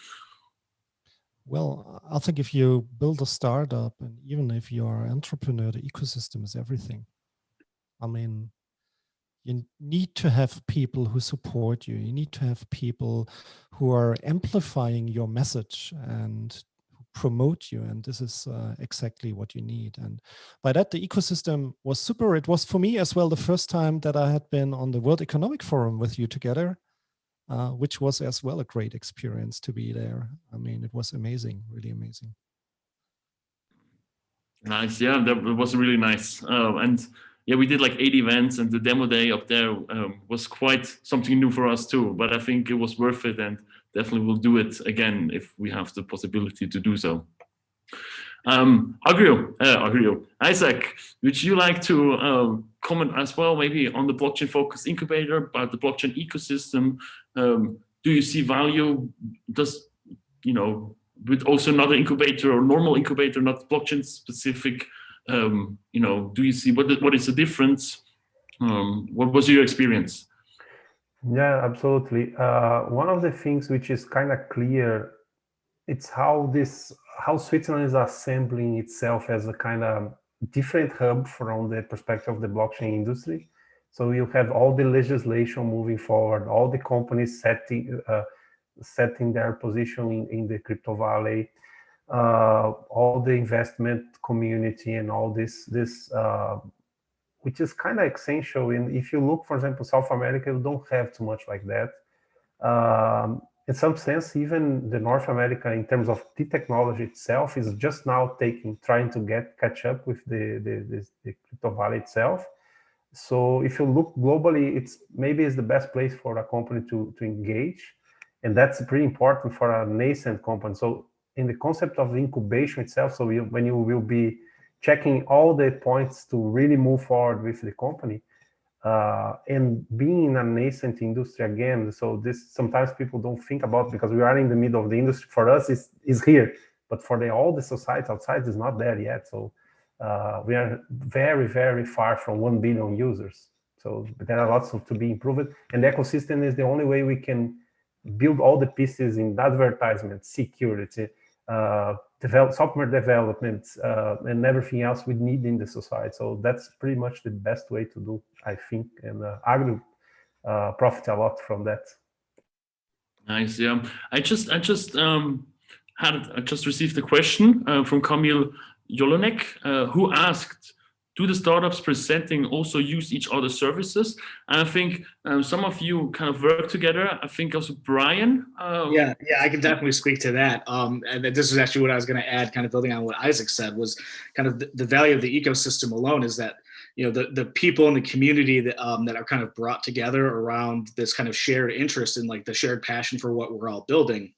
Well, I think if you build a startup and even if you're an entrepreneur, the ecosystem is everything. I mean, you need to have people who support you. You need to have people who are amplifying your message and promote you. And this is exactly what you need. And by that, the ecosystem was super. It was for me as well the first time that I had been on the World Economic Forum with you together. Which was as well a great experience to be there. I mean, it was amazing, really amazing. Nice, yeah, that was really nice. And yeah, we did like 8 events, and the demo day up there was quite something new for us too. But I think it was worth it, and definitely we'll do it again if we have the possibility to do so. Agryo, Isaac, would you like to comment as well, maybe on the blockchain-focused incubator, about the blockchain ecosystem? Do you see value? With also another incubator or normal incubator, not blockchain-specific? Do you see what is the difference? What was your experience? Yeah, absolutely. One of the things which is kind of clear, it's how Switzerland is assembling itself as a kind of different hub from the perspective of the blockchain industry. So you have all the legislation moving forward, all the companies setting their position in the crypto valley, all the investment community and all this which is kind of essential. And if you look, for example, South America, you don't have too much like that. In some sense, even the North America, in terms of the technology itself, is just now trying to catch up with the crypto valley itself. So if you look globally, it's the best place for a company to engage, and that's pretty important for a nascent company. So in the concept of incubation itself, so when you will be checking all the points to really move forward with the company, and being in a nascent industry again, so this sometimes people don't think about, because we are in the middle of the industry. For us, is here, but for all the society outside is not there yet. So we are very, very far from 1 billion users. So there are lots to be improved, and the ecosystem is the only way we can build all the pieces in advertisement, security, software development, and everything else we need in the society. So that's pretty much the best way to do, I think, and Agryo profit a lot from that. Nice. Yeah, I just received a question from Kamil Jolonek, who asked, do the startups presenting also use each other's services? And I think some of you kind of work together. I think also Brian. Yeah, I can definitely speak to that. And this is actually what I was going to add, kind of building on what Isaac said, was kind of the value of the ecosystem alone is that, the people in the community that are kind of brought together around this kind of shared interest and like the shared passion for what we're all building.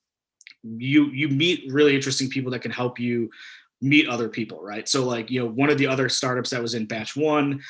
You meet really interesting people that can help you meet other people, right? So like, one of the other startups that was in batch 1,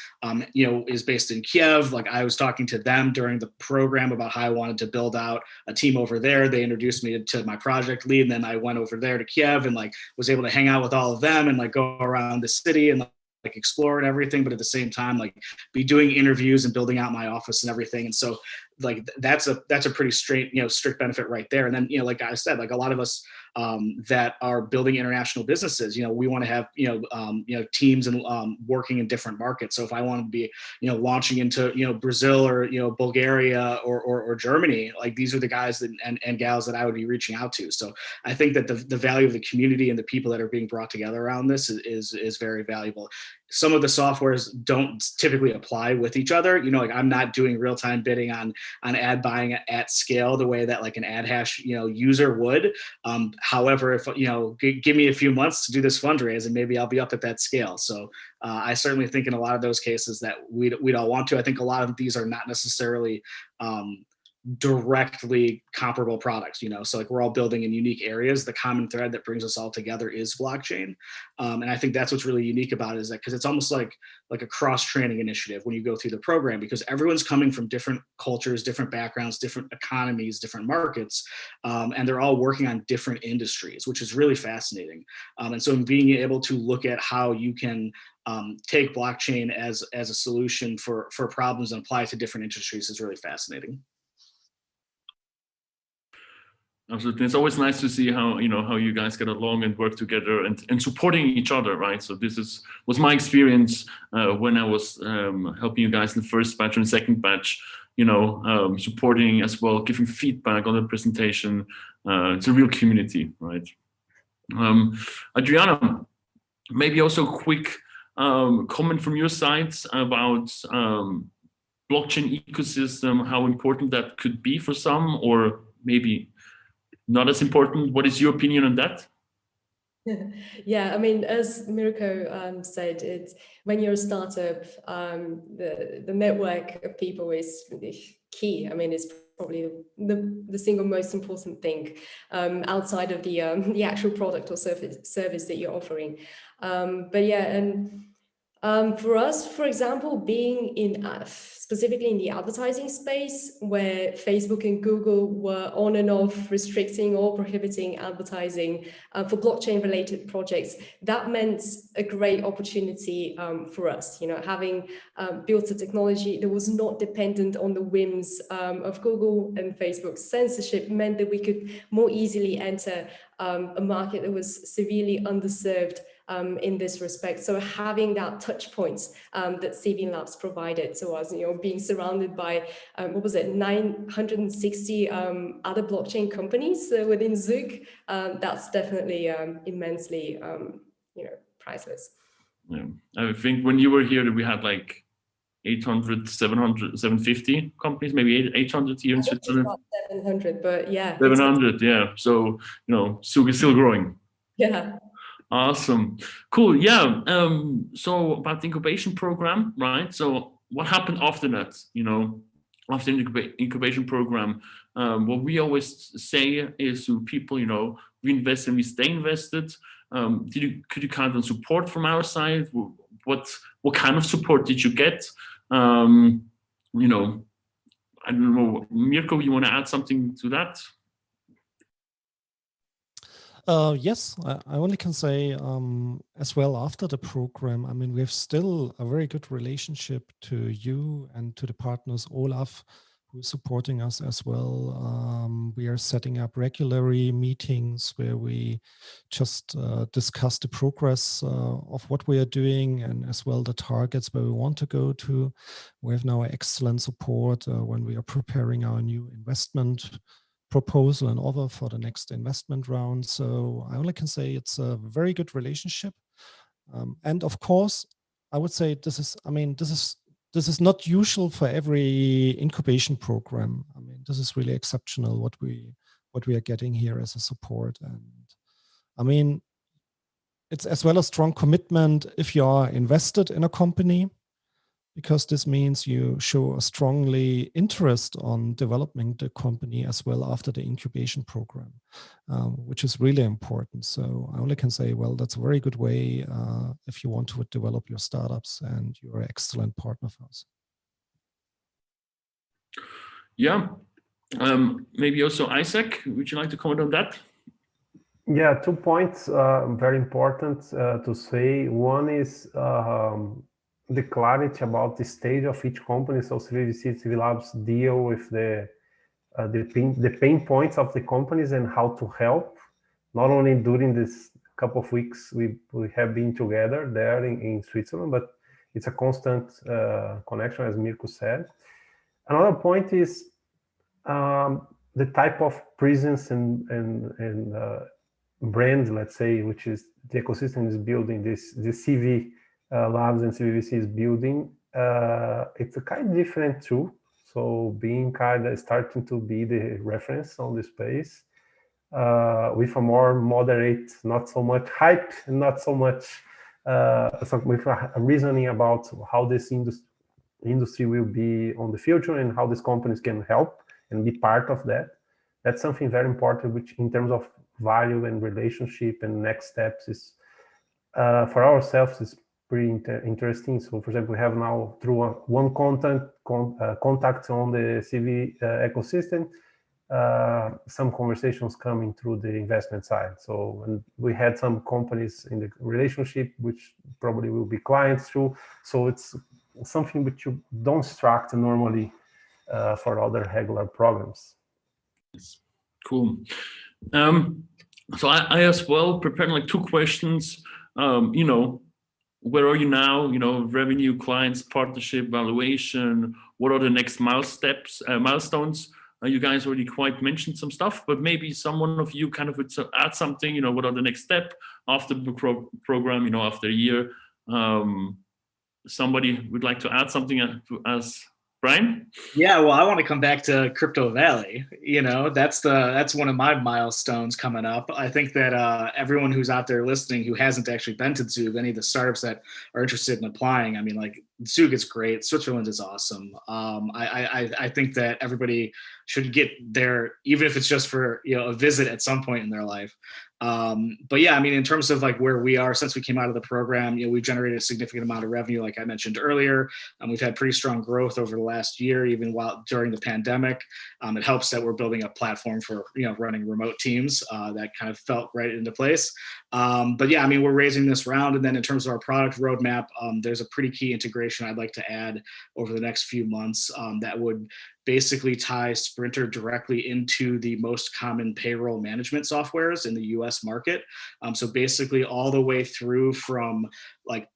is based in Kiev. Like I was talking to them during the program about how I wanted to build out a team over there. They introduced me to my project lead, and then I went over there to Kiev and like was able to hang out with all of them and like go around the city and like explore and everything, but at the same time, like be doing interviews and building out my office and everything. And so like, that's a pretty strict benefit right there. And then, like I said, like a lot of us that are building international businesses. We want to have teams and working in different markets. So if I want to be launching into Brazil or Bulgaria or Germany, like these are the guys and gals that I would be reaching out to. So I think that the value of the community and the people that are being brought together around this is very valuable. Some of the softwares don't typically apply with each other. Like I'm not doing real-time bidding on ad buying at scale the way that like an AdHash user would. However, if give me a few months to do this fundraise and maybe I'll be up at that scale. So I certainly think in a lot of those cases that we'd all want to. I think a lot of these are not necessarily directly comparable products, so like we're all building in unique areas. The common thread that brings us all together is blockchain, and I think that's what's really unique about it, is that because it's almost like a cross-training initiative when you go through the program, because everyone's coming from different cultures, different backgrounds, different economies, different markets, and they're all working on different industries, which is really fascinating. And so being able to look at how you can take blockchain as a solution for problems and apply it to different industries is really fascinating. Absolutely. It's always nice to see how you guys get along and work together and supporting each other, right? So this was my experience when I was helping you guys in the first batch and second batch, supporting as well, giving feedback on the presentation. It's a real community, right? Adriana, maybe also a quick comment from your side about blockchain ecosystem, how important that could be for some, or maybe not as important. What is your opinion on that? Yeah, I mean, as Mirko said, it's when you're a startup, the network of people is key. I mean, it's probably the single most important thing outside of the actual product or service that you're offering. But yeah, and for us, for example, being in specifically in the advertising space, where Facebook and Google were on and off restricting or prohibiting advertising for blockchain-related projects, that meant a great opportunity for us. Having built a technology that was not dependent on the whims of Google and Facebook's censorship, meant that we could more easily enter a market that was severely underserved in this respect. So having that touch points that CV Labs provided to us, being surrounded by, 960 other blockchain companies within Zug, that's definitely immensely, priceless. Yeah, I think when you were here, we had like 800, 700, 750 companies, maybe 800 here in Switzerland. About 700, but yeah. 700, yeah. So, Zug is still growing. Yeah. Awesome. Cool. Yeah. So about the incubation program, right? So what happened after that, after the incubation program? What we always say is to people, we invest and we stay invested. Could you count on support from our side? What kind of support did you get? I don't know, Mirko, you want to add something to that? Yes, I only can say as well after the program, I mean, we have still a very good relationship to you and to the partners, Olaf, who is supporting us as well. We are setting up regularly meetings where we just discuss the progress of what we are doing and as well the targets where we want to go to. We have now excellent support when we are preparing our new investment proposal and offer for the next investment round. So I only can say it's a very good relationship. And of course, I would say this is not usual for every incubation program. I mean, this is really exceptional what we are getting here as a support. And I mean, it's as well a strong commitment if you are invested in a company, because this means you show a strongly interest on developing the company as well after the incubation program, which is really important. So I only can say, well, that's a very good way if you want to develop your startups, and you're an excellent partner for us. Yeah. Maybe also Isaac, would you like to comment on that? Yeah, 2 points very important to say. One is the clarity about the stage of each company. So CVVC, CV Labs deal with the pain points of the companies and how to help. not only during this couple of weeks we have been together there in Switzerland, but it's a constant connection, as Mirko said. Another point is the type of presence and brand, let's say, which is the ecosystem is building, the CV Labs and CVVC is building. It's a kind of different too. So being kind of starting to be the reference on the space with a more moderate, not so much hype, and not so much with a reasoning about how this industry will be on the future and how these companies can help and be part of that. That's something very important, which in terms of value and relationship and next steps is for ourselves is pretty interesting. So for example, we have now through one contact on the CV ecosystem, some conversations coming through the investment side. So and we had some companies in the relationship, which probably will be clients through. So it's something which you don't structure normally for other regular programs. Cool. So I as well prepared like 2 questions. You know, where are you now? You know, revenue, clients, partnership, valuation. What are the next milestones? You guys already quite mentioned some stuff, but maybe someone of you kind of would add something. You know, what are the next step after the program? You know, after a year. Somebody would like to add something as Brian? Yeah, well, I want to come back to Crypto Valley. You know, that's one of my milestones coming up. I think that everyone who's out there listening who hasn't actually been to Zug, any of the startups that are interested in applying, I mean, like Zug is great. Switzerland is awesome. I think that everybody should get there, even if it's just for a visit at some point in their life. But yeah, I mean, in terms of like where we are since we came out of the program, we've generated a significant amount of revenue, like I mentioned earlier. We've had pretty strong growth over the last year, even while during the pandemic. It helps that we're building a platform for running remote teams that kind of felt right into place. But yeah, I mean, we're raising this round, and then in terms of our product roadmap, there's a pretty key integration I'd like to add over the next few months that would basically tie Sprinter directly into the most common payroll management softwares in the US market. So basically all the way through from like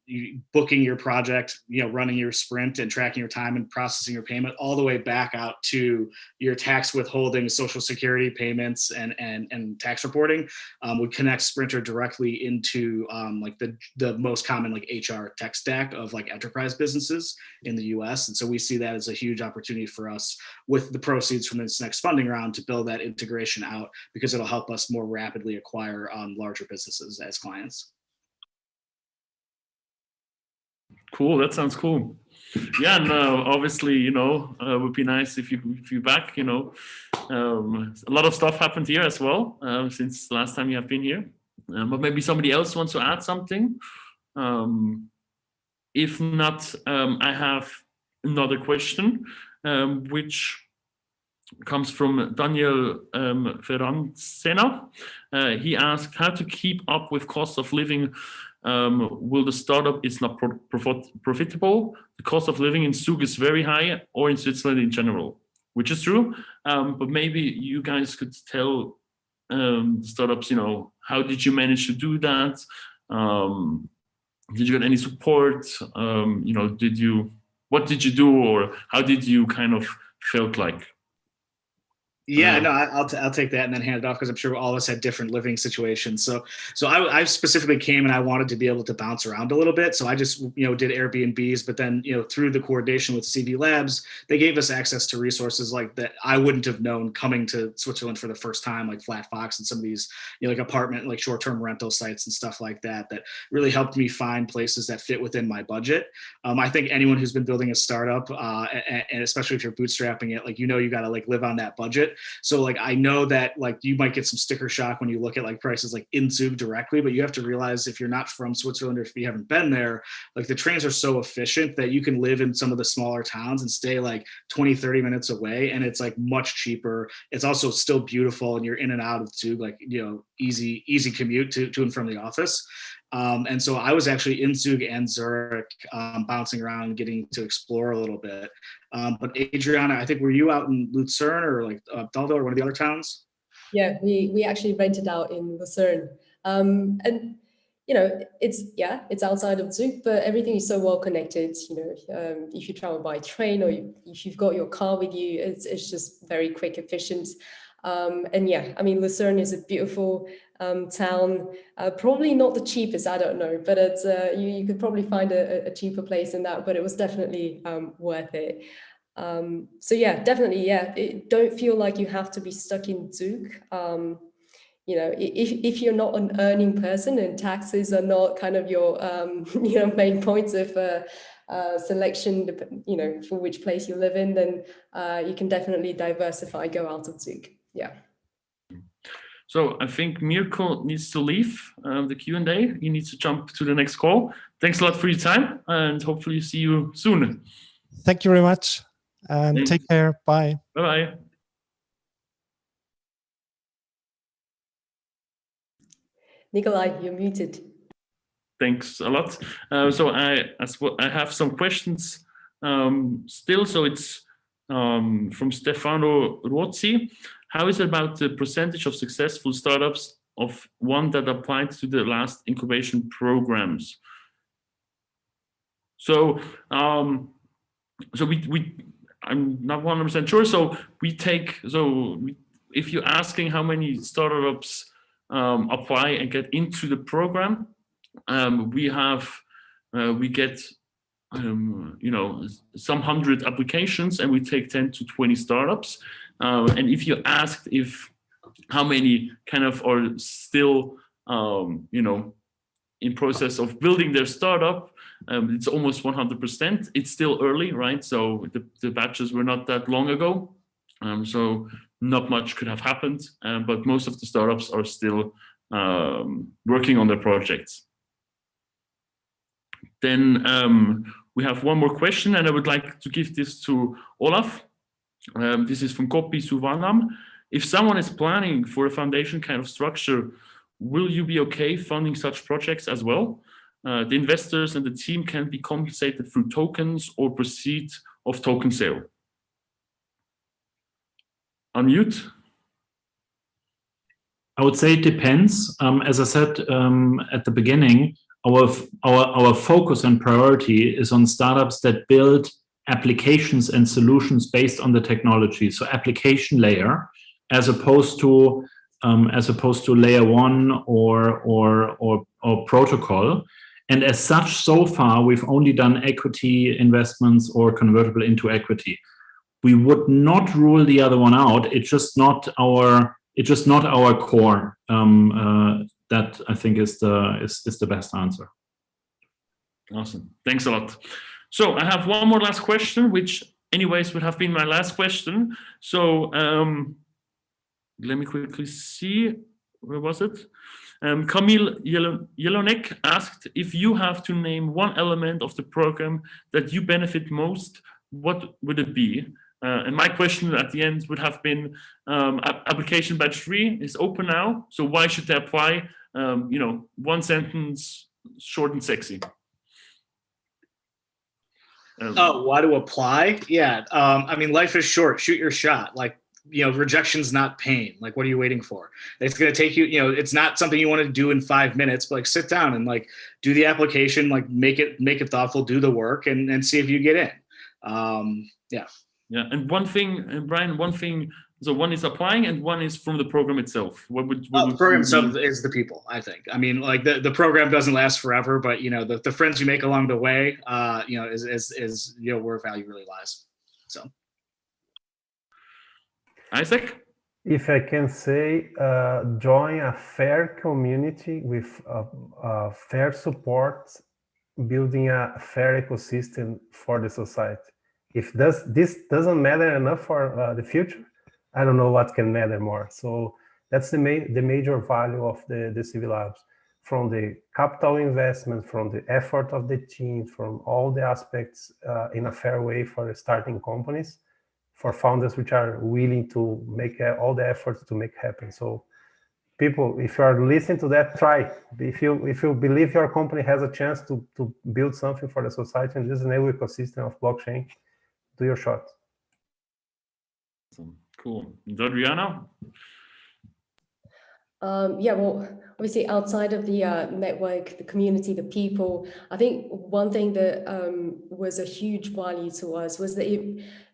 booking your project, running your sprint and tracking your time and processing your payment, all the way back out to your tax withholding, social security payments, and tax reporting, would connect Sprinter directly into like the most common like HR tech stack of like enterprise businesses in the US. And so we see that as a huge opportunity for us with the proceeds from this next funding round to build that integration out, because it'll help us more rapidly acquire larger businesses as clients. Cool, that sounds cool. Yeah, and obviously, it would be nice if you back. A lot of stuff happened here as well since the last time you have been here. But maybe somebody else wants to add something. If not, I have another question, which comes from Daniel Ferrancena. He asked how to keep up with cost of living. Will the startup is not profitable? The cost of living in Zug is very high, or in Switzerland in general, which is true. But maybe you guys could tell startups, how did you manage to do that? Did you get any support? What did you do, or how did you kind of felt like? Yeah, no, I'll take that and then hand it off, because I'm sure all of us had different living situations. So I specifically came and I wanted to be able to bounce around a little bit. So I just, did Airbnbs, but then, through the coordination with CV Labs, they gave us access to resources like that I wouldn't have known coming to Switzerland for the first time, like Flat Fox and some of these, like apartment, like short-term rental sites and stuff like that, that really helped me find places that fit within my budget. I think anyone who's been building a startup, and especially if you're bootstrapping it, like, you got to like live on that budget. So like, I know that like you might get some sticker shock when you look at like prices like in Zug directly, but you have to realize if you're not from Switzerland or if you haven't been there, like the trains are so efficient that you can live in some of the smaller towns and stay like 20-30 minutes away, and it's like much cheaper. It's also still beautiful, and you're in and out of Zug, like, easy commute to and from the office. And so I was actually in Zug and Zurich, bouncing around, getting to explore a little bit. But Adriana, I think, were you out in Lucerne or like Belleville or one of the other towns? Yeah, we actually rented out in Lucerne. And you know, it's outside of Zug, but everything is so well connected. You know, if you travel by train or if you've got your car with you, it's just very quick, efficient. And yeah, I mean, Lucerne is a beautiful town. Probably not the cheapest, I don't know, but it's you could probably find a cheaper place than that. But it was definitely worth it. So yeah, definitely, yeah. Don't feel like you have to be stuck in Zug. You know, if you're not an earning person and taxes are not kind of your you know, main points of selection, you know, for which place you live in, then you can definitely diversify, go out of Zug. Yeah. So I think Mirko needs to leave the Q&A. He needs to jump to the next call. Thanks a lot for your time, and hopefully see you soon. Thank you very much, and Thanks. take care. Bye. Bye-bye. Nikolai, you're muted. Thanks a lot. So I have some questions still. So it's from Stefano Ruozzi. How is it about the percentage of successful startups of one that applied to the last incubation programs? So I'm not 100% sure. So if you're asking how many startups apply and get into the program, we get you know, some 100 applications, and we take 10 to 20 startups. And if you asked if how many kind of are still you know, in process of building their startup, it's almost 100%. It's still early, right? So the batches were not that long ago, so not much could have happened. But most of the startups are still working on their projects. Then we have one more question, and I would like to give this to Olaf. This is from Kopi Suvanam. If someone is planning for a foundation kind of structure, will you be okay funding such projects as well? The investors and the team can be compensated through tokens or proceed of token sale. Unmute. I would say it depends. As I said at the beginning, our focus and priority is on startups that build applications and solutions based on the technology. So application layer, as opposed to layer one or protocol. And as such, so far we've only done equity investments or convertible into equity. We would not rule the other one out. It's just not our core. That I think is the best answer. Awesome. Thanks a lot. So I have one more last question, which anyways would have been my last question. So let me quickly see. Where was it? Kamil Jelonek asked, if you have to name one element of the program that you benefit most, what would it be? And my question at the end would have been, application batch 3 is open now, so why should they apply? You know, one sentence, short and sexy. Why to apply? Yeah, I mean, life is short. Shoot your shot. Like, you know, rejection's not pain. Like, what are you waiting for? It's going to take you, you know, it's not something you want to do in 5 minutes, but like sit down and like do the application, like make it thoughtful, do the work and see if you get in. Yeah. Yeah. And one thing, and Brian, one thing, so one is applying and one is from the program itself. What would the program itself is the people, I think. I mean, like the program doesn't last forever, but you know, the friends you make along the way, you know, is you know, where value really lies. So. Isaac? If I can say, join a fair community with fair support, building a fair ecosystem for the society. If this doesn't matter enough for the future, I don't know what can matter more. So that's the major value of the CV Labs, from the capital investment, from the effort of the team, from all the aspects in a fair way for starting companies, for founders which are willing to make all the efforts to make happen. So people, if you are listening to that, try. If you believe your company has a chance to build something for the society in this new ecosystem of blockchain, do your shot. Cool. And Adriana? Yeah, well, obviously outside of the network, the community, the people, I think one thing that was a huge value to us was that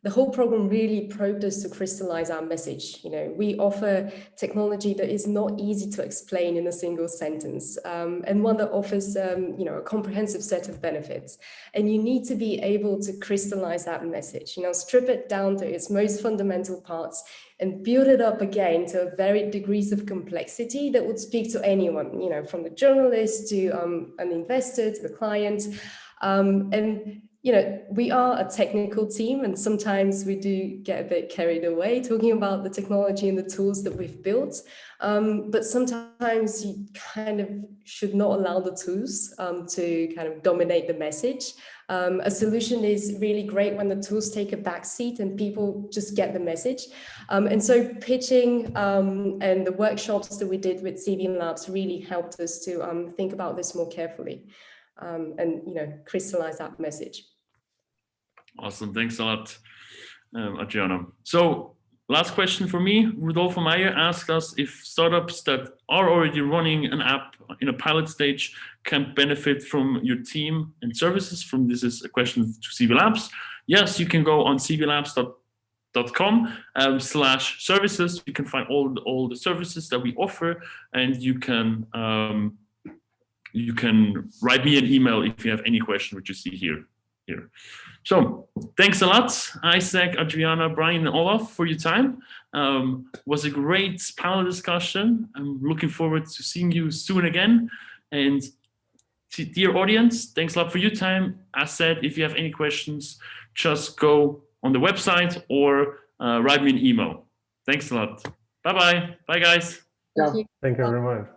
the whole program really probed us to crystallize our message. You know, we offer technology that is not easy to explain in a single sentence, and one that offers, you know, a comprehensive set of benefits. And you need to be able to crystallize that message, you know, strip it down to its most fundamental parts and build it up again to varied degrees of complexity that would speak to anyone, you know, from the journalist to an investor to the client. And, you know, we are a technical team, and sometimes we do get a bit carried away talking about the technology and the tools that we've built. But sometimes you kind of should not allow the tools to kind of dominate the message. A solution is really great when the tools take a backseat and people just get the message. And so pitching and the workshops that we did with CV Labs really helped us to think about this more carefully and, you know, crystallize that message. Awesome. Thanks a lot, Adriana. So last question for me. Rodolfo Meyer asked us if startups that are already running an app in a pilot stage can benefit from your team and services. From this is a question to CV Labs. Yes, you can go on cvlabs.com/services. You can find all the services that we offer, and you can write me an email if you have any question, which you see here. So thanks a lot, Isaac, Adriana, Brian, and Olaf for your time. Was a great panel discussion. I'm looking forward to seeing you soon again. And dear audience, thanks a lot for your time. As said, if you have any questions, just go on the website or write me an email. Thanks a lot. Bye-bye. Bye, guys. Thank you. Thank you very much.